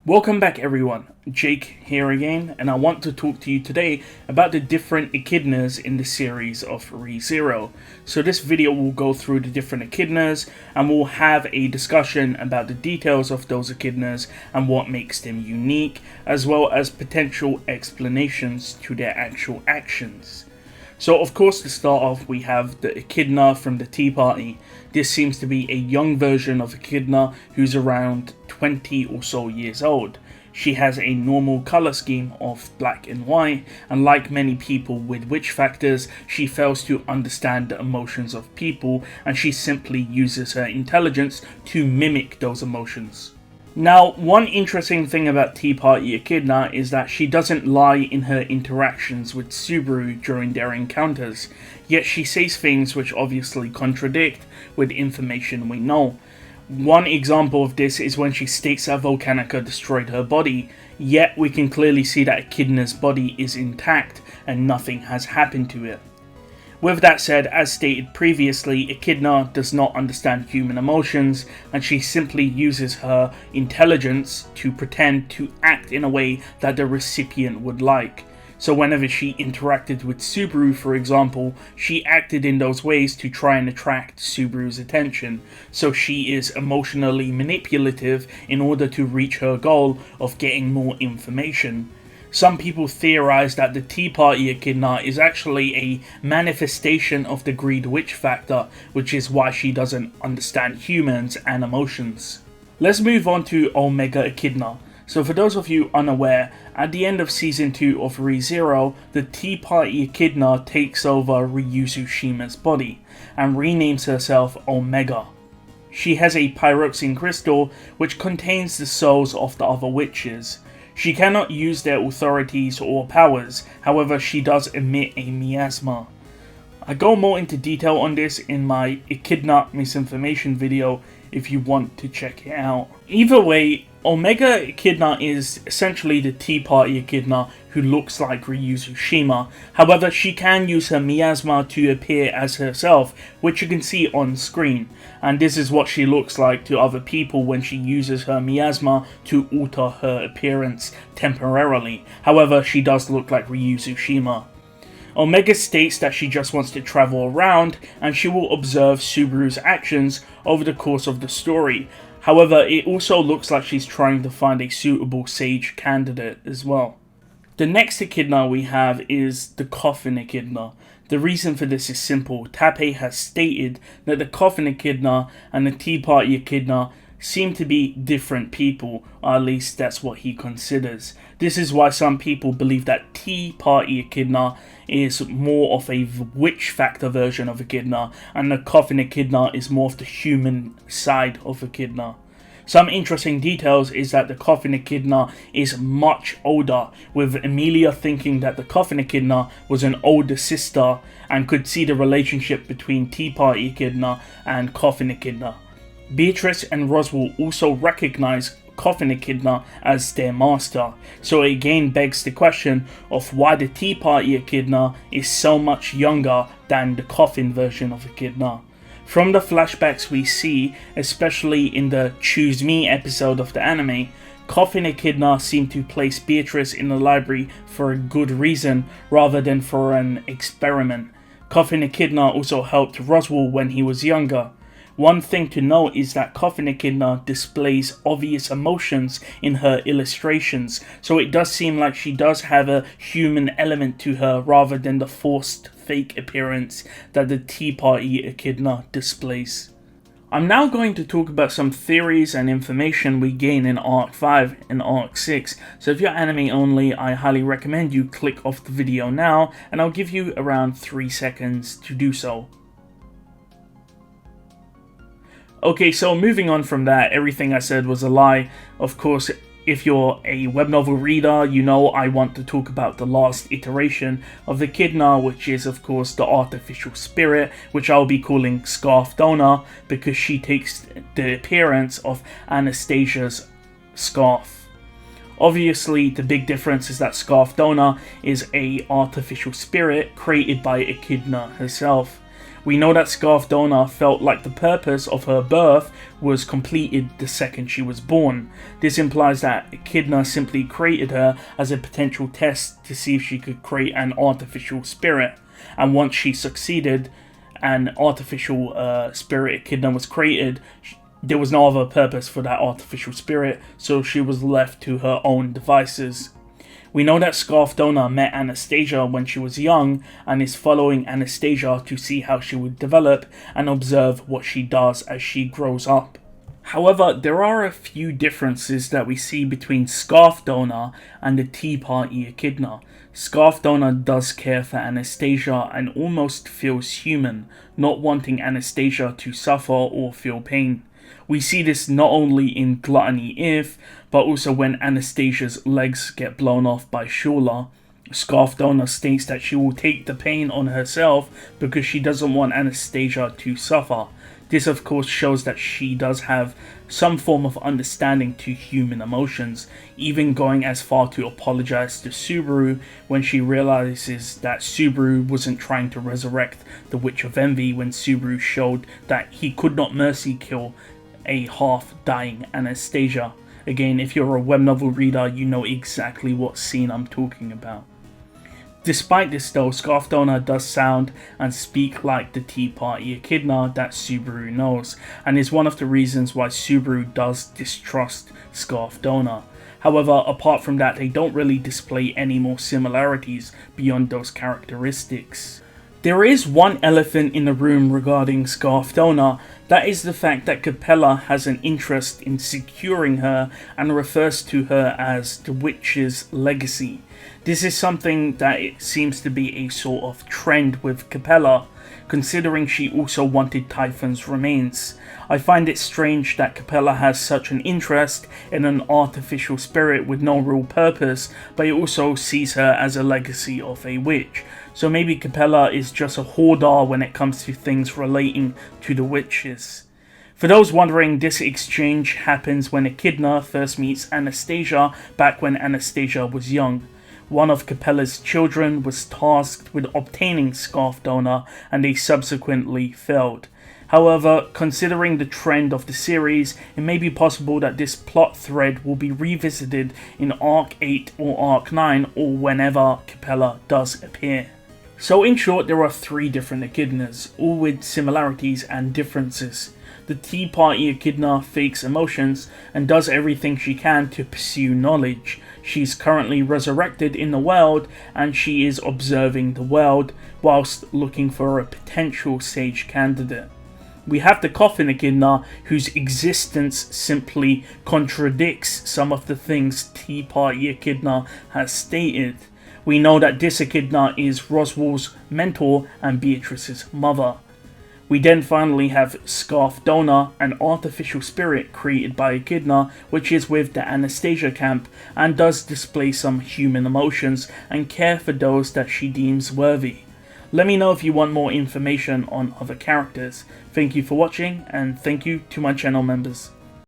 Welcome back everyone, Jake here again, and I want to talk to you today about the different Echidnas in the series of ReZero. So this video will go through the different Echidnas and we'll have a discussion about the details of those Echidnas and what makes them unique, as well as potential explanations to their actual actions. So of course to start off we have the Echidna from the Tea Party. This seems to be a young version of Echidna who's around 20 or so years old. She has a normal colour scheme of black and white, and like many people with witch factors, she fails to understand the emotions of people and she simply uses her intelligence to mimic those emotions. Now, one interesting thing about Tea Party Echidna is that she doesn't lie in her interactions with Subaru during their encounters, yet she says things which obviously contradict with information we know. One example of this is when she states that Volcanica destroyed her body, yet we can clearly see that Echidna's body is intact and nothing has happened to it. With that said, as stated previously, Echidna does not understand human emotions and she simply uses her intelligence to pretend to act in a way that the recipient would like. So whenever she interacted with Subaru, for example, she acted in those ways to try and attract Subaru's attention. So she is emotionally manipulative in order to reach her goal of getting more information. Some people theorize that the Tea Party Echidna is actually a manifestation of the greed witch factor, which is why she doesn't understand humans and emotions. Let's move on to Omega Echidna. So for those of you unaware, at the end of Season 2 of ReZero, the Tea Party Echidna takes over Ryuzushima's body and renames herself Omega. She has a pyroxene crystal which contains the souls of the other witches. She cannot use their authorities or powers, however she does emit a miasma. I go more into detail on this in my Echidna misinformation video if you want to check it out. Either way, Omega Echidna is essentially the Tea Party Echidna who looks like Ryuzushima. However, she can use her miasma to appear as herself, which you can see on screen. And this is what she looks like to other people when she uses her miasma to alter her appearance temporarily. However, she does look like Ryuzushima. Omega states that she just wants to travel around and she will observe Subaru's actions over the course of the story. However, it also looks like she's trying to find a suitable sage candidate as well. The next Echidna we have is the Coffin Echidna. The reason for this is simple. Tappei has stated that the Coffin Echidna and the Tea Party Echidna seem to be different people, or at least that's what he considers. This is why some people believe that Tea Party Echidna is more of a witch factor version of Echidna, and the Coffin Echidna is more of the human side of Echidna. Some interesting details is that the Coffin Echidna is much older, with Emilia thinking that the Coffin Echidna was an older sister and could see the relationship between Tea Party Echidna and Coffin Echidna. Beatrice and Roswell also recognize Coffin Echidna as their master, so it again begs the question of why the Tea Party Echidna is so much younger than the Coffin version of Echidna. From the flashbacks we see, especially in the Choose Me episode of the anime, Coffin Echidna seem to place Beatrice in the library for a good reason rather than for an experiment. Coffin Echidna also helped Roswell when he was younger. One thing to note is that Coffin Echidna displays obvious emotions in her illustrations, so it does seem like she does have a human element to her rather than the forced fake appearance that the Tea Party Echidna displays. I'm now going to talk about some theories and information we gain in Arc 5 and Arc 6, so if you're anime only, I highly recommend you click off the video now, and I'll give you around 3 seconds to do so. Okay, so moving on from that, everything I said was a lie. Of course, if you're a web novel reader, you know I want to talk about the last iteration of Echidna, which is of course the artificial spirit, which I'll be calling Scarf Donor, because she takes the appearance of Anastasia's scarf. Obviously, the big difference is that Scarf Donor is a artificial spirit created by Echidna herself. We know that Scarf Donor felt like the purpose of her birth was completed the second she was born. This implies that Echidna simply created her as a potential test to see if she could create an artificial spirit. And once she succeeded, an artificial spirit Echidna was created, there was no other purpose for that artificial spirit, so she was left to her own devices. We know that Scarf Donor met Anastasia when she was young and is following Anastasia to see how she would develop and observe what she does as she grows up. However, there are a few differences that we see between Scarf Donor and the Tea Party Echidna. Scarf Donor does care for Anastasia and almost feels human, not wanting Anastasia to suffer or feel pain. We see this not only in Gluttony If, but also when Anastasia's legs get blown off by Shula. Scarf Donor states that she will take the pain on herself because she doesn't want Anastasia to suffer. This of course shows that she does have some form of understanding to human emotions, even going as far to apologize to Subaru when she realizes that Subaru wasn't trying to resurrect the Witch of Envy when Subaru showed that he could not mercy kill a half-dying Anastasia. Again, if you're a web novel reader, you know exactly what scene I'm talking about. Despite this though, Scarf Donor does sound and speak like the Tea Party Echidna that Subaru knows, and is one of the reasons why Subaru does distrust Scarf Donor. However, apart from that, they don't really display any more similarities beyond those characteristics. There is one elephant in the room regarding Scarf Donor. That is the fact that Capella has an interest in securing her and refers to her as the witch's legacy. This is something that it seems to be a sort of trend with Capella, considering she also wanted Typhon's remains. I find it strange that Capella has such an interest in an artificial spirit with no real purpose, but it also sees her as a legacy of a witch. So maybe Capella is just a hoarder when it comes to things relating to the witches. For those wondering, this exchange happens when Echidna first meets Anastasia back when Anastasia was young. One of Capella's children was tasked with obtaining Scarf Donor and they subsequently failed. However, considering the trend of the series, it may be possible that this plot thread will be revisited in Arc 8 or Arc 9 or whenever Capella does appear. So in short, there are 3 different Echidnas, all with similarities and differences. The Tea Party Echidna fakes emotions and does everything she can to pursue knowledge. She's currently resurrected in the world and she is observing the world whilst looking for a potential sage candidate. We have the Coffin Echidna, whose existence simply contradicts some of the things Tea Party Echidna has stated. We know that this Echidna is Roswell's mentor and Beatrice's mother. We then finally have Scarf Donor, an artificial spirit created by Echidna, which is with the Anastasia camp and does display some human emotions and care for those that she deems worthy. Let me know if you want more information on other characters. Thank you for watching and thank you to my channel members.